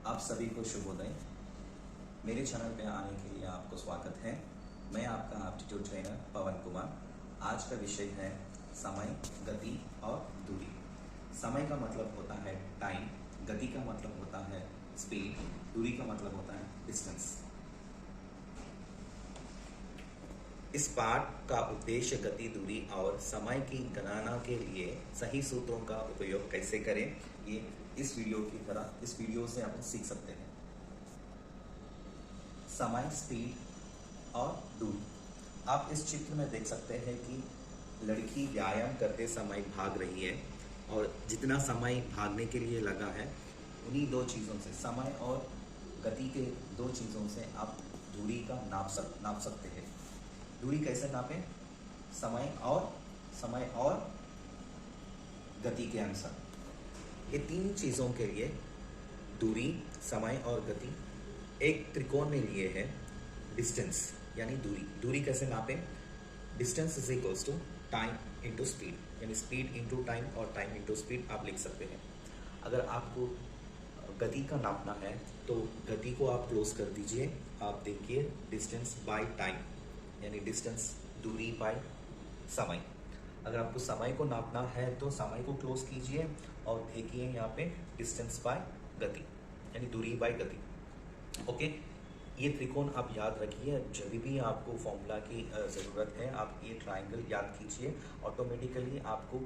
आप सभी को शुभोदय। मेरे चैनल पे आने के लिए आपको स्वागत है। मैं आपका एप्टीट्यूड ट्रेनर पवन कुमार। आज का विषय है समय, गति और दूरी। समय का मतलब होता है टाइम, गति का मतलब होता है स्पीड, दूरी का मतलब होता है डिस्टेंस। इस पाठ का उद्देश्य गति, दूरी और समय की गणना के लिए सही सूत्रों का उपयोग कैसे करें, ये इस वीडियो से आप सीख सकते हैं। समय, स्पीड और दूरी। आप इस चित्र में देख सकते हैं कि लड़की व्यायाम करते समय भाग रही है और जितना समय भागने के लिए लगा है उन्हीं दो चीज़ों से, समय और गति के दो चीज़ों से आप दूरी का नाप सकते हैं। दूरी कैसे नापें? समय और गति के अनुसार। ये तीन चीज़ों के लिए दूरी, समय और गति एक त्रिकोण में लिए है डिस्टेंस यानी दूरी। दूरी कैसे नापें? Distance is equals to time into speed, यानी स्पीड इंटू टाइम और टाइम इंटू स्पीड आप लिख सकते हैं। अगर आपको गति का नापना है तो गति को आप क्लोज कर दीजिए। आप देखिए डिस्टेंस बाय टाइम यानी डिस्टेंस दूरी बाय समय। अगर आपको समय को नापना है तो समय को क्लोज कीजिए और देखिए यहाँ पे डिस्टेंस बाय गति यानी दूरी बाय गति। ओके, ये त्रिकोण आप याद रखिए। जब भी आपको फॉर्मूला की ज़रूरत है आप ये ट्रायंगल याद कीजिए, ऑटोमेटिकली आपको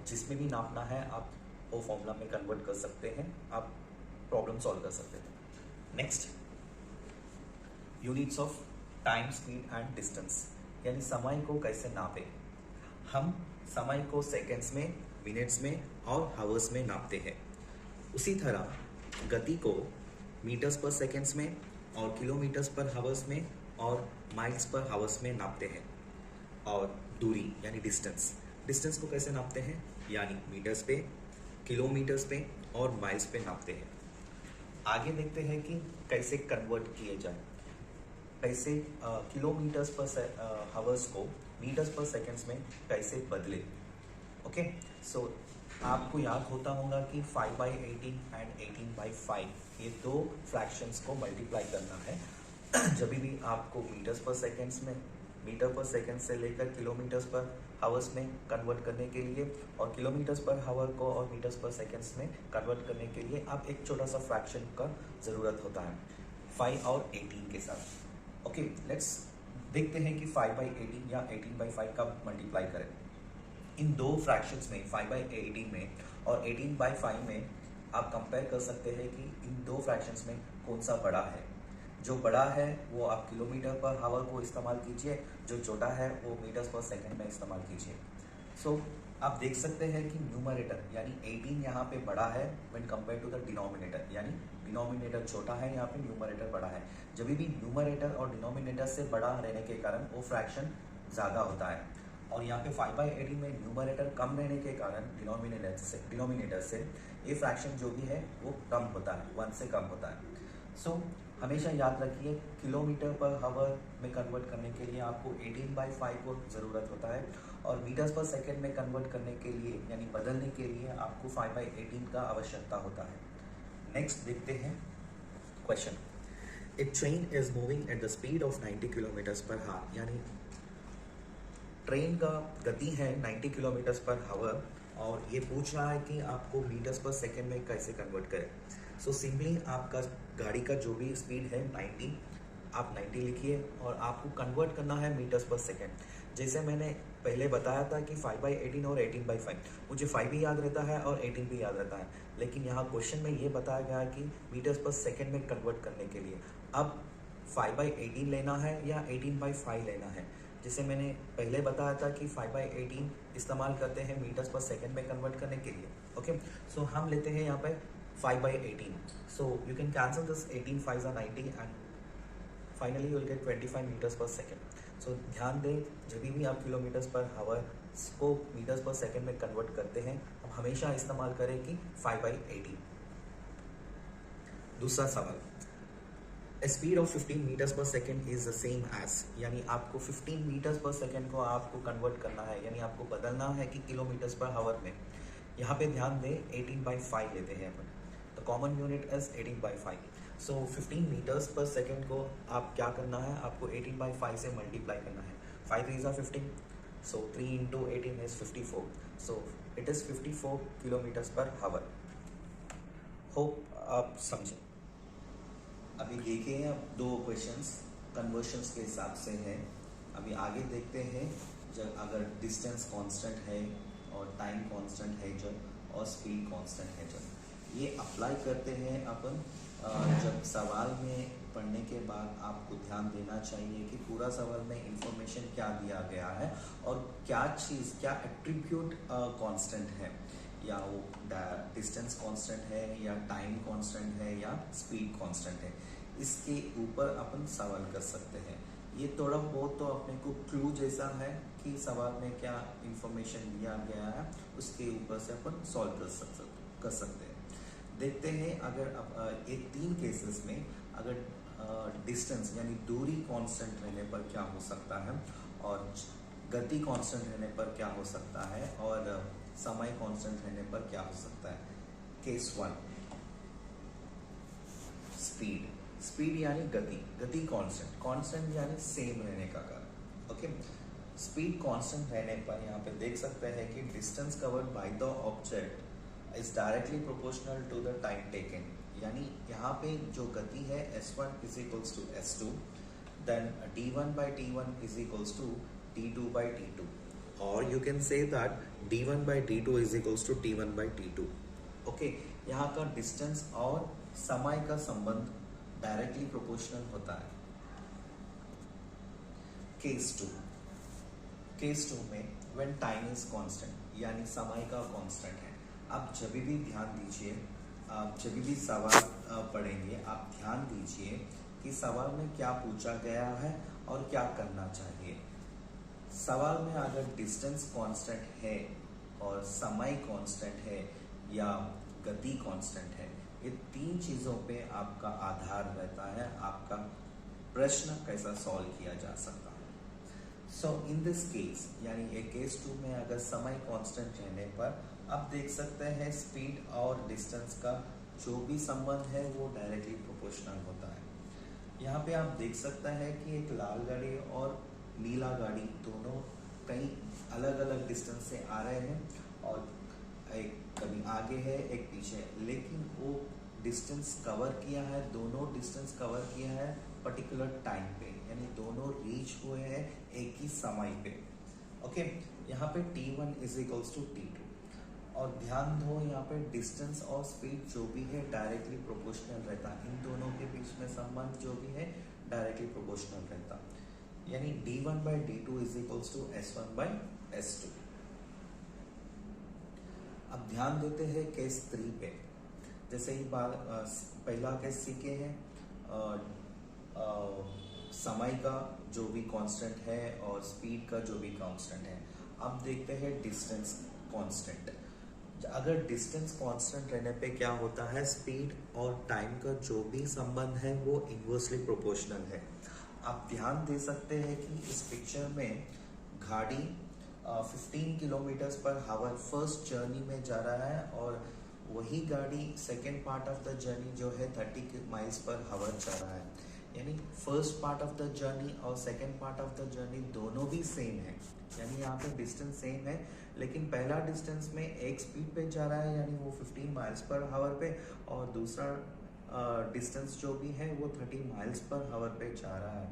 जिसमें भी नापना है आप वो फॉर्मूला में कन्वर्ट कर सकते हैं, आप प्रॉब्लम सॉल्व कर सकते हैं। Next, units of time, speed and distance यानी समय को कैसे नापें। हम समय को सेकेंड्स में, मिनट्स में और हावर्स में नापते हैं। उसी तरह गति को मीटर्स पर सेकेंड्स में और किलोमीटर्स पर हावर्स में और माइल्स पर हावर्स में नापते हैं। और दूरी यानी डिस्टेंस को कैसे नापते हैं, यानी मीटर्स पे, किलोमीटर्स पे और माइल्स पे नापते हैं। आगे देखते हैं कि कैसे कन्वर्ट किए जाए, कैसे किलोमीटर्स पर हावर्स को मीटर्स पर सेकेंड्स में कैसे बदले। ओके, सो आपको याद होता होगा कि 5/18 एंड 18/5 ये दो फ्रैक्शंस को मल्टीप्लाई करना है। जब भी आपको मीटर्स पर सेकेंड्स में, मीटर पर सेकेंड से लेकर किलोमीटर्स पर हावर्स में कन्वर्ट करने के लिए और किलोमीटर्स पर हावर को और मीटर्स पर सेकेंड्स में कन्वर्ट करने के लिए आप एक छोटा सा फ्रैक्शन का ज़रूरत होता है 5 और 18 के साथ। ओके, लेट्स देखते हैं कि 5/18 या 18/5 का मल्टीप्लाई करें। इन दो फ्रैक्शंस में 5/18 में और 18/5 में आप कंपेयर कर सकते हैं कि इन दो फ्रैक्शंस में कौन सा बड़ा है। जो बड़ा है वो आप किलोमीटर पर हावर को इस्तेमाल कीजिए, जो छोटा है वो मीटर्स पर सेकंड में इस्तेमाल कीजिए। सो आप देख सकते हैं कि न्यूमरेटर यानी 18 यहाँ पे बड़ा है when compare to the denominator, यानी डिनोमिनेटर छोटा है, यहाँ पे न्यूमरेटर बड़ा है। जब भी न्यूमरेटर और डिनोमिनेटर से बड़ा रहने के कारण वो फ्रैक्शन ज़्यादा होता है। और यहाँ पे 5/18 में न्यूमरेटर कम रहने के कारण डिनोमिनेटर से ये फ्रैक्शन जो भी है वो कम होता है, 1 से कम होता है। सो हमेशा याद रखिए किलोमीटर पर हावर में कन्वर्ट करने के लिए आपको 18/5 को ज़रूरत होता है और मीटर्स पर सेकेंड में कन्वर्ट करने के लिए यानी बदलने के लिए आपको 5/18 का आवश्यकता होता है। नेक्स्ट देखते हैं question. A train is moving at the speed of 90 kilometres पर हावर, यानी ट्रेन का गति है 90 किलोमीटर्स पर हावर और ये पूछ रहा है कि आपको मीटर्स पर सेकेंड में कैसे कन्वर्ट करें। सो सिंपली आपका गाड़ी का जो भी स्पीड है 90, आप 90 लिखिए और आपको कन्वर्ट करना है मीटर्स पर सेकेंड। जैसे मैंने पहले बताया था कि 5/18 और 18/5, मुझे 5 भी याद रहता है और 18 भी याद रहता है, लेकिन यहाँ क्वेश्चन में ये बताया गया है कि मीटर्स पर सेकेंड में कन्वर्ट करने के लिए अब 5/18 लेना है या 18/5 लेना है। जैसे मैंने पहले बताया था कि 5/18 इस्तेमाल करते हैं मीटर्स पर सेकेंड में कन्वर्ट करने के लिए। ओके, सो हम लेते हैं यहाँ पे 5/18। So you can cancel this, 18 5s are 90 and finally you will get 25 metres per second. So ध्यान दें, जब भी आप किलोमीटर्स पर हावर को मीटर्स पर सेकेंड में कन्वर्ट करते हैं हम हमेशा इस्तेमाल करें कि 5/18। दूसरा सवाल, speed of 15 metres per second is the same as, यानी आपको 15 मीटर्स पर सेकेंड को आपको कन्वर्ट करना है, यानी आपको बदलना है कि किलोमीटर्स पर हावर में। यहाँ पे ध्यान दें 18/5 लेते हैं अपन, तो common unit is 18/5. So 15 metres per second को आप क्या करना है, आपको 18/5 से मल्टीप्लाई करना है. 5 3 15, सो 3 into 18 is 54. So it is 54 kilometres पर हावर. होप आप समझें. अभी देखिए अब दो क्वेश्चंस कन्वर्शंस के हिसाब से है. अभी आगे देखते हैं. जब अगर डिस्टेंस कांस्टेंट है और टाइम कांस्टेंट है जब, और स्पीड कांस्टेंट है जब, ये अप्लाई करते हैं अपन. जब सवाल में पढ़ने के बाद आपको ध्यान देना चाहिए कि पूरा सवाल में इंफॉर्मेशन क्या दिया गया है और क्या चीज़, क्या एट्रीब्यूट कांस्टेंट है, या वो डिस्टेंस कांस्टेंट है या टाइम कांस्टेंट है या स्पीड कांस्टेंट है. इसके ऊपर अपन सवाल कर सकते हैं. ये थोड़ा बहुत तो अपने को क्लू जैसा है कि सवाल में क्या इंफॉर्मेशन दिया गया है, उसके ऊपर से अपन सॉल्व कर सकते हैं. देखते हैं. अगर ये तीन केसेस में अगर डिस्टेंस यानी दूरी कांस्टेंट रहने पर क्या हो सकता है, और गति कांस्टेंट रहने पर क्या हो सकता है, और समय कांस्टेंट रहने पर क्या हो सकता है. Case 1, speed. स्पीड यानी गति, गति कांस्टेंट यानी सेम रहने का कारण. ओके. स्पीड कांस्टेंट रहने पर यहाँ पे देख सकते हैं कि distance covered by the object is directly proportional to the time taken. यानी यहाँ पे जो गति है s1 is equals to s2, then d1/t1 is equals to d2/t2, और you can say that d1/d2 is equals to t1/t2. Okay. यहाँ का distance और समय का संबंध डायरेक्टली प्रोपोर्शनल होता है. केस 2 में व्हेन टाइम इज कांस्टेंट यानी समय का कांस्टेंट है. आप जब भी ध्यान दीजिए, आप जब भी सवाल पढ़ेंगे आप ध्यान दीजिए कि सवाल में क्या पूछा गया है और क्या करना चाहिए. सवाल में अगर डिस्टेंस कांस्टेंट है और समय कांस्टेंट है या गति कांस्टेंट है, ये तीन चीज़ों पे आपका आधार रहता है आपका प्रश्न कैसा सॉल्व किया जा सकता है. सो इन दिस केस यानी ये केस 2 में अगर समय कांस्टेंट रहने पर आप देख सकते हैं स्पीड और डिस्टेंस का जो भी संबंध है वो डायरेक्टली प्रोपोर्शनल होता है. यहाँ पे आप देख सकते हैं कि एक लाल गाड़ी और नीला गाड़ी दोनों कई अलग अलग डिस्टेंस से आ रहे हैं, और एक कभी आगे है एक पीछे, लेकिन वो डिस्टेंस कवर किया है, दोनों डिस्टेंस कवर किया है पर्टिकुलर टाइम पे, यानी दोनों रीच हुए हैं एक ही समय पे. ओके. यहाँ पे t1 is equals to t2, और ध्यान दो यहाँ पे डिस्टेंस और स्पीड जो भी है डायरेक्टली प्रोपोर्शनल रहता है. इन दोनों के बीच में संबंध जो भी है डायरेक्टली प्रोपोर्शनल रहता, यानी d1/d2 is equals to s1/s2. अब ध्यान देते हैं केस 3 पे. जैसे ही पहला केस सीखे हैं समय का जो भी कांस्टेंट है और स्पीड का जो भी कांस्टेंट है. अब देखते हैं डिस्टेंस कांस्टेंट. अगर डिस्टेंस कांस्टेंट रहने पे क्या होता है, स्पीड और टाइम का जो भी संबंध है वो इन्वर्सली प्रोपोर्शनल है. आप ध्यान दे सकते हैं कि इस पिक्चर में गाड़ी 15 किलोमीटर्स पर हावर फर्स्ट जर्नी में जा रहा है, और वही गाड़ी second part of the journey जो है 30 माइल्स पर हावर जा रहा है. यानी first part of the journey और second part of the journey दोनों भी सेम है, यानी यहाँ पे डिस्टेंस सेम है, लेकिन पहला डिस्टेंस में एक स्पीड पे जा रहा है यानी वो 15 माइल्स पर हावर पे, और दूसरा डिस्टेंस जो भी है वो 30 माइल्स पर हावर पे जा रहा है.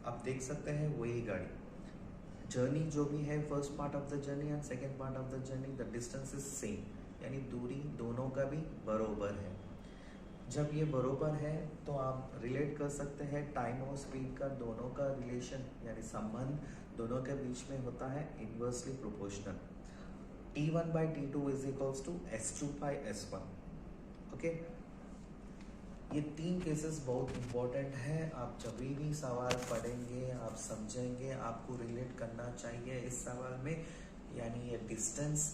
आप देख सकते हैं वही गाड़ी, जर्नी जो भी है first part of the journey and second part of the journey, the distance is same, यानी दूरी दोनों का भी बरोबर है. जब ये बरोबर है तो आप रिलेट कर सकते हैं टाइम और स्पीड का दोनों का रिलेशन यानी संबंध दोनों के बीच में होता है inversely proportional. t1/t2 is equals to s2/s1. Okay. ये तीन केसेस बहुत इंपॉर्टेंट है. आप जब भी सवाल पढ़ेंगे आप समझेंगे आपको रिलेट करना चाहिए इस सवाल में, यानी ये डिस्टेंस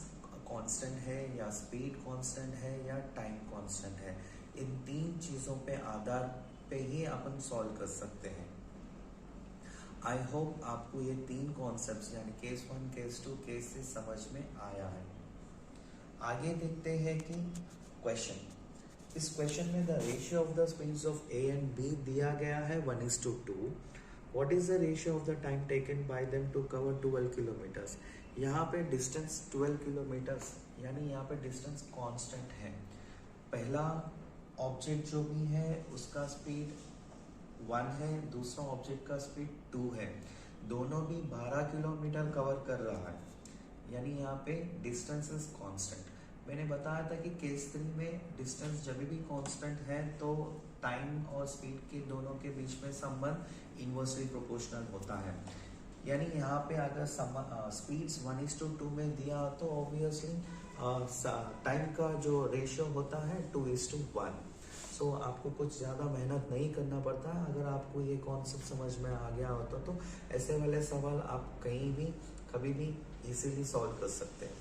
कांस्टेंट है या स्पीड कांस्टेंट है या टाइम कांस्टेंट है. इन तीन चीज़ों पे आधार पे ही अपन सॉल्व कर सकते हैं. आई होप आपको ये तीन कॉन्सेप्ट्स यानी केस 1, केस 2, केस 3 समझ में आया है. आगे देखते हैं कि क्वेश्चन. इस क्वेश्चन में the ratio of the speeds of A and B दिया गया है 1:2. What is the ratio of the time taken by them to cover 12 kilometres. यहाँ पे डिस्टेंस 12 किलोमीटर्स, यानी यहाँ पे डिस्टेंस कांस्टेंट है. पहला ऑब्जेक्ट जो भी है उसका स्पीड 1 है, दूसरा ऑब्जेक्ट का स्पीड 2 है. दोनों भी 12 किलोमीटर कवर कर रहा है, यानी यहाँ पे डिस्टेंस इज कांस्टेंट. मैंने बताया था कि केस 3 में डिस्टेंस जब भी कांस्टेंट है तो टाइम और स्पीड के दोनों के बीच में संबंध इन्वर्सली प्रोपोर्शनल होता है. यानी यहाँ पे अगर स्पीड्स 1:2 में दिया तो ऑब्वियसली टाइम का जो रेशियो होता है 2:1. सो आपको कुछ ज़्यादा मेहनत नहीं करना पड़ता है. अगर आपको ये कॉन्सेप्ट समझ में आ गया होता तो ऐसे वाले सवाल आप कहीं भी कभी भी इजीली सॉल्व कर सकते हैं.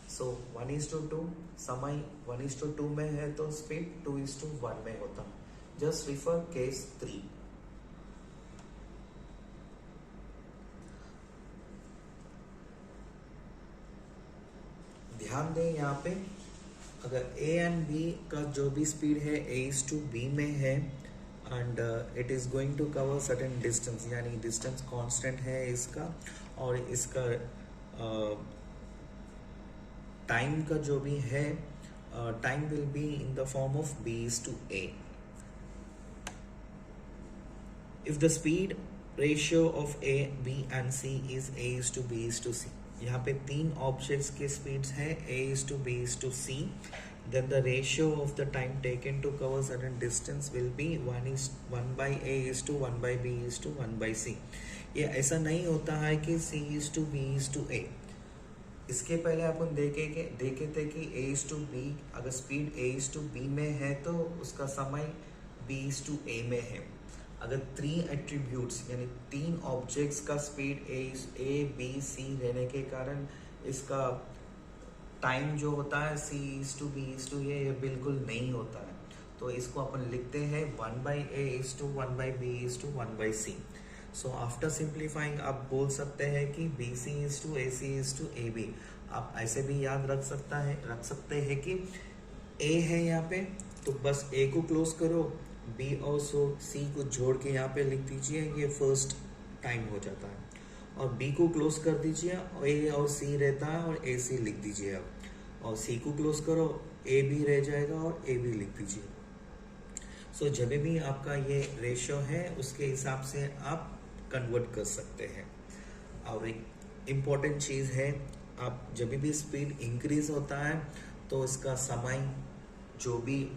सो 1:2 समय 1:2 में है तो स्पीड 2:1 में होता. Just refer case 3. ध्यान दें यहाँ पे अगर ए एंड बी का जो भी स्पीड है A:B में है and it is going to cover certain distance, यानी डिस्टेंस कांस्टेंट है इसका, और इसका टाइम का जो भी है time will be in the form of B:A. If the speed ratio of A, B and C is A:B:C. यहाँ पे 3 ऑब्जेक्ट्स के स्पीड्स हैं A:B:C. then the ratio of the time taken to cover certain distance will be 1:A:1:B:1:C. ये ऐसा नहीं होता है कि C:B:A. इसके पहले अपन देखे थे कि A:B अगर स्पीड A:B में है तो उसका समय B:A में है. अगर 3 एट्रीब्यूट्स यानी 3 ऑब्जेक्ट्स का स्पीड A, B, C रहने के कारण इसका टाइम जो होता है C:B:A ये बिल्कुल नहीं होता है. तो इसको अपन लिखते हैं 1:A:1:B:1:C. सो आफ्टर सिंप्लीफाइंग आप बोल सकते हैं कि BC:AC:AB. आप ऐसे भी याद रख सकते हैं कि A है यहाँ पे तो बस A को क्लोज करो, B और C को जोड़ के यहाँ पे लिख दीजिए, ये फर्स्ट टाइम हो जाता है. और B को क्लोज कर दीजिए, A और C रहता है और AC लिख दीजिए आप. और C को क्लोज करो, A भी रह जाएगा और A भी लिख दीजिए. सो जब भी आपका ये रेशियो है उसके हिसाब से आप कन्वर्ट कर सकते हैं. और एक इम्पॉर्टेंट चीज़ है, आप जब भी स्पीड इंक्रीज होता है तो इसका समय जो भी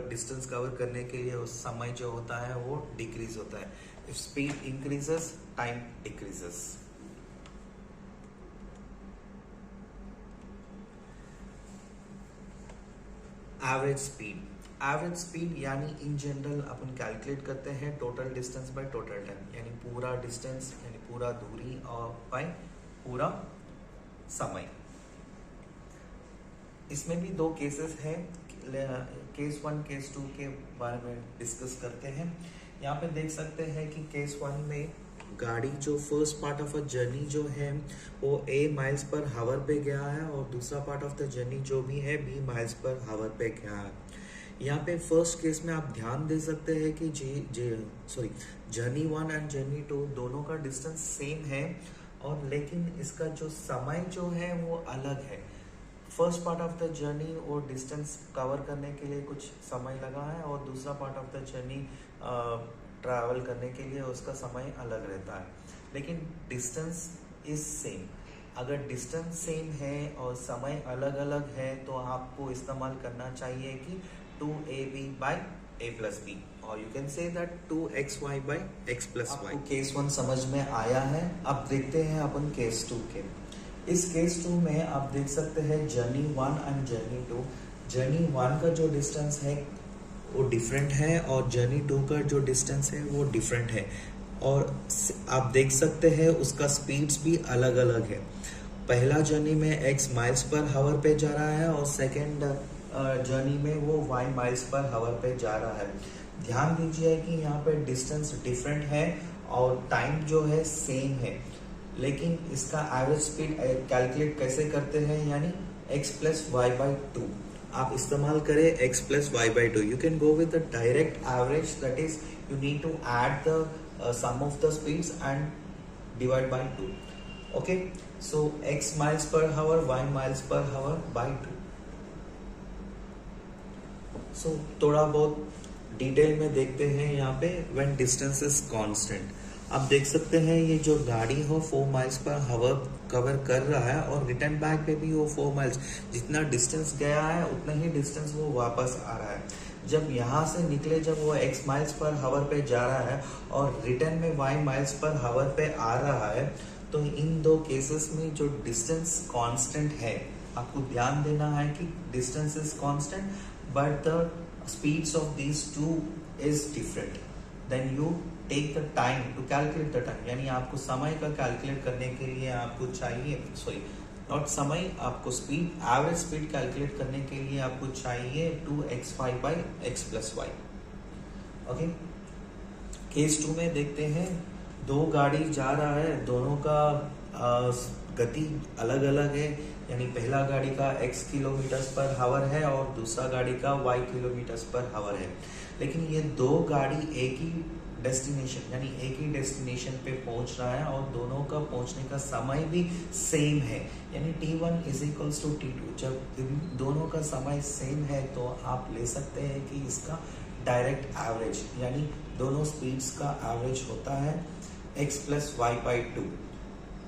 डिस्टेंस कवर करने के लिए उस समय जो होता है वो डिक्रीज होता है. If speed increases time decreases. Average speed यानी इन जनरल अपन कैलकुलेट करते हैं total distance by total time, यानी पूरा डिस्टेंस यानी पूरा दूरी और बाय पूरा समय. इसमें भी 2 केसेस हैं. केस 1 केस 2 के बारे में डिस्कस करते हैं. यहाँ पे देख सकते हैं कि केस 1 में गाड़ी जो first part of a journey जो है वो A माइल्स पर हावर पे गया है और दूसरा पार्ट ऑफ द जर्नी जो भी है B माइल्स पर हावर पे गया है. यहाँ पे फर्स्ट केस में आप ध्यान दे सकते हैं कि जर्नी 1 एंड जर्नी 2 दोनों का डिस्टेंस सेम है, और लेकिन इसका जो समय जो है वो अलग है. First part of the journey वो डिस्टेंस कवर करने के लिए कुछ समय लगा है और दूसरा part of the journey travel करने के लिए उसका समय अलग रहता है, लेकिन डिस्टेंस इज सेम. अगर डिस्टेंस सेम है और समय अलग अलग है तो आपको इस्तेमाल करना चाहिए कि 2AB/A+B, और you can say that 2XY/X+Y. आपको केस 1 समझ में आया है. अब देखते हैं अपन केस 2 के. इस केस 2 में आप देख सकते हैं जर्नी 1 एंड जर्नी 2. जर्नी 1 का जो डिस्टेंस है वो डिफरेंट है और जर्नी 2 का जो डिस्टेंस है वो डिफरेंट है, और आप देख सकते हैं उसका स्पीड्स भी अलग अलग है. पहला जर्नी में x माइल्स पर हावर पे जा रहा है और सेकेंड जर्नी में वो y माइल्स पर हावर पे जा रहा है. ध्यान दीजिए कि यहाँ पे डिस्टेंस डिफरेंट है और टाइम जो है सेम है, लेकिन इसका एवरेज स्पीड कैलकुलेट कैसे करते हैं, यानी x + y/2. आप इस्तेमाल करें x plus y by two. You can go with the direct average, that is you need to add the sum of the speeds and divide by 2. Okay, so x miles per hour, y miles per hour by 2. सो थोड़ा बहुत detail में देखते हैं यहाँ पे. When distance is constant, आप देख सकते हैं ये जो गाड़ी हो 4 माइल्स पर हावर कवर कर रहा है और रिटर्न बैक पे भी वो 4 माइल्स, जितना डिस्टेंस गया है उतना ही डिस्टेंस वो वापस आ रहा है. जब यहाँ से निकले, जब वो x माइल्स पर हावर पे जा रहा है और रिटर्न में y माइल्स पर हावर पे आ रहा है, तो इन दो केसेस में जो डिस्टेंस कांस्टेंट है, आपको ध्यान देना है कि distance is constant but the speeds of these two is different. Then you take the time to calculate the time, यानी आपको समय का कैलकुलेट करने के लिए आपको चाहिए, सॉरी नॉट समय, आपको स्पीड, एवरेज स्पीड कैलकुलेट करने के लिए आपको चाहिए 2x5 by x plus y. Okay, case 2 में देखते हैं. दो गाड़ी जा रहा है, दोनों का गति अलग अलग है, यानी पहला गाड़ी का x किलोमीटर्स पर हावर है और दूसरा गाड़ी का y किलोमीटर्स पर हावर है. लेकिन ये दो गाड़ी एक ही डेस्टिनेशन, यानी एक ही डेस्टिनेशन पे पहुंच रहा है और दोनों का पहुंचने का समय भी सेम है, यानी t1 is equals to t2. जब दोनों का समय सेम है तो आप ले सकते हैं कि इसका डायरेक्ट एवरेज, यानी दोनों स्पीड्स का एवरेज होता है x plus y by two.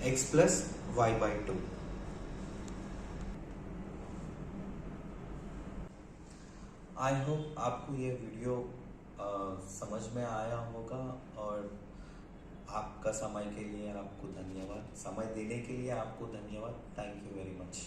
x plus y by two. I hope आपको ये वीडियो समझ में आया होगा और आपका समय के लिए आपको धन्यवाद, समय देने के लिए आपको धन्यवाद. Thank you very much.